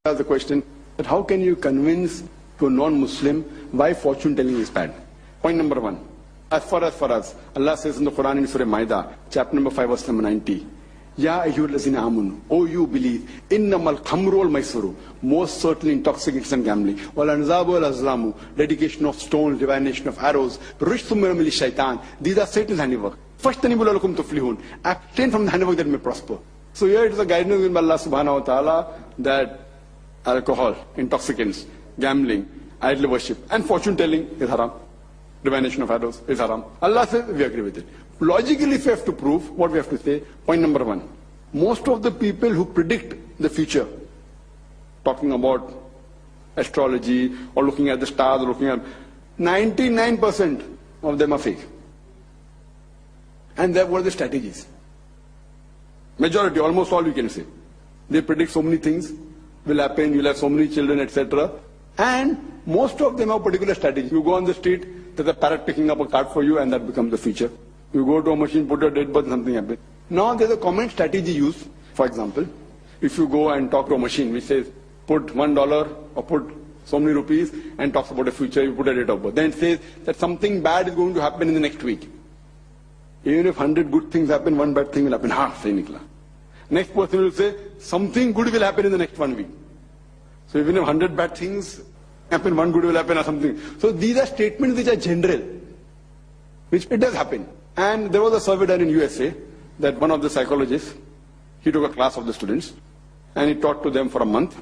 Ask the question that how can you convince to a non-Muslim why fortune telling is bad? Point number one. As far as Allah says in the Quran in Surah Maida, chapter number 5, verse number 90. Ya ayyuhal lazina amanu, O you believe, innamal khamru wal maisuru, most certainly intoxicants and gambling, wal anzabu wal azlamu, dedication of stones, divination of arrows, rishthum min amali shaitan, these are Satan's handiwork. Fashtanibu la'allakum tuflihun, abstain from the handiwork that may prosper. So here it is a guidance given by Allah subhanahu wa ta'ala that alcohol, intoxicants, gambling, idol worship, and fortune telling is haram. Divination of arrows is haram. Allah says we agree with it. Logically, if we have to prove, what we have to say, point number one. Most of the people who predict the future, talking about astrology or looking at the stars or looking at 99% of them are fake. And what are the strategies? Majority, almost all you can say. They predict so many things will happen, you'll have so many children, etc. And most of them have a particular strategy. You go on the street, there's a parrot picking up a card for you, and that becomes the future. You go to a machine, put your date birth, something happens. Now there's a common strategy used. For example, if you go and talk to a machine which says, put $1 or put so many rupees and talks about the future, you put a date of birth. Then it says that something bad is going to happen in the next week. Even if 100 good things happen, one bad thing will happen. Sahi nikla. Next person will say, something good will happen in the next 1 week. So even if 100 bad things happen, one good will happen or something. So these are statements which are general, which it does happen. And there was a survey done in USA that one of the psychologists, he took a class of the students and he taught to them for a month.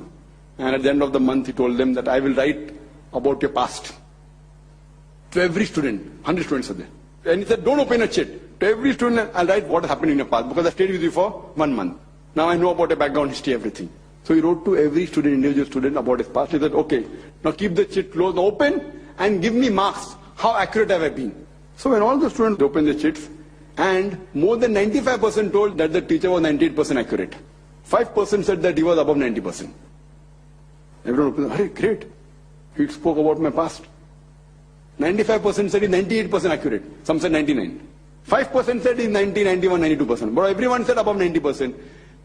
And at the end of the month, he told them that I will write about your past. To every student, 100 students are there. And he said, don't open a chit. To every student, I'll write what happened in your past because I stayed with you for 1 month. Now I know about your background history, everything. So he wrote to every student, individual student about his past. He said, okay, now keep the chit closed, open, and give me marks. How accurate have I been? So when all the students opened the chits, and more than 95% told that the teacher was 98% accurate. 5% said that he was above 90%. Everyone opened, hey, great. He spoke about my past. 95% said he's 98% accurate. Some said 99. 5% said he's 90, 91, 92%. But everyone said above 90%.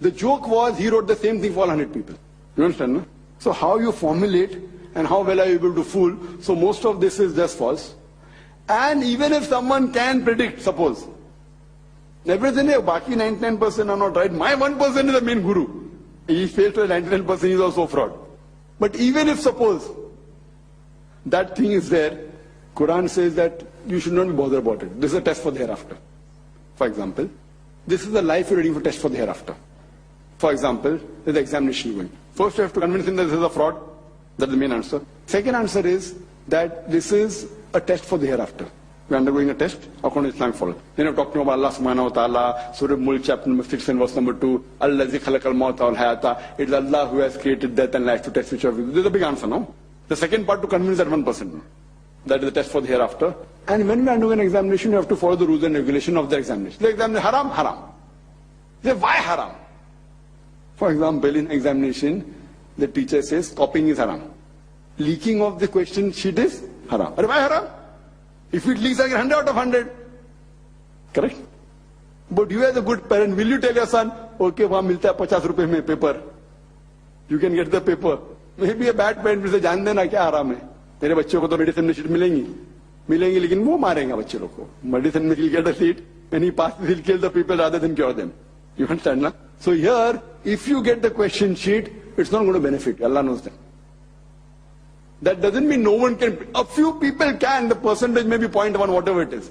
The joke was he wrote the same thing for 100 people. You understand, no? So how you formulate and how well are you able to fool? So most of this is just false. And even if someone can predict, suppose, everything, baki 99% are not right. My 1% is the main guru. He fails to 99%, he is also fraud. But even if suppose that thing is there, Quran says that you should not be bothered about it. This is a test for the hereafter. For example, this is the life you're ready for test for the hereafter. For example, there's the examination going. First you have to convince him that this is a fraud. That's the main answer. Second answer is that this is a test for the hereafter. We're undergoing a test according to Islamic follow. Then I'm talking about Allah subhanahu wa ta'ala, Surah Mulk chapter number 6 and verse number 2. Allazi khalaqal mawta wal hayata. It is Allah who has created death and life to test which of you. This is a big answer, no? The second part to convince that 1%. That is the test for the hereafter. And when we are doing an examination, you have to follow the rules and regulation of the examination. The examination, haram, haram. They say, why haram? For example, in examination, the teacher says copying is haram. Leaking of the question sheet is haram. But why haram? If it leaks, I get 100 out of 100. Correct? But you as a good parent, will you tell your son, okay, वहाँ मिलता है 50 रुपए में paper. You can get the paper. Maybe a bad parent will say, जान देना क्या हाराम है. तेरे बच्चों को तो मेडिसिन में सीट मिलेंगी लेकिन वो मारेंगे बच्चे लोग को. Medicine में he'll get a seat and he passes, he'll kill the people rather than cure them. You understand, na? So here, if you get the question sheet, it's not going to benefit you. Allah knows that. That doesn't mean no one can. A few people can. The percentage may be 0.1, whatever it is.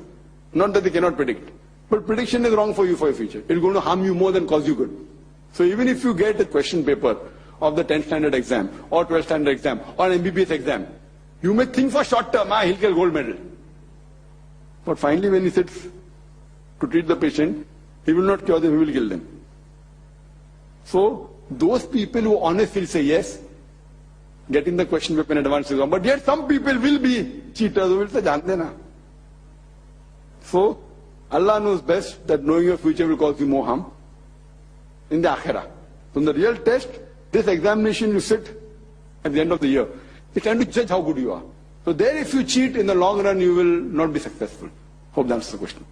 Not that they cannot predict. But prediction is wrong for you for your future. It's going to harm you more than cause you good. So even if you get a question paper of the 10th standard exam or 12th standard exam or an MBBS exam, you may think for short term, he'll get gold medal. But finally when he sits to treat the patient, he will not cure them, he will kill them. So those people who honestly will say yes, getting the question paper in advance is wrong. But yet some people will be cheaters who will say, jante na. So Allah knows best that knowing your future will cause you more harm in the akhirah. So in the real test, this examination you sit at the end of the year. It's trying to judge how good you are. So there if you cheat, in the long run you will not be successful. Hope that answers the question.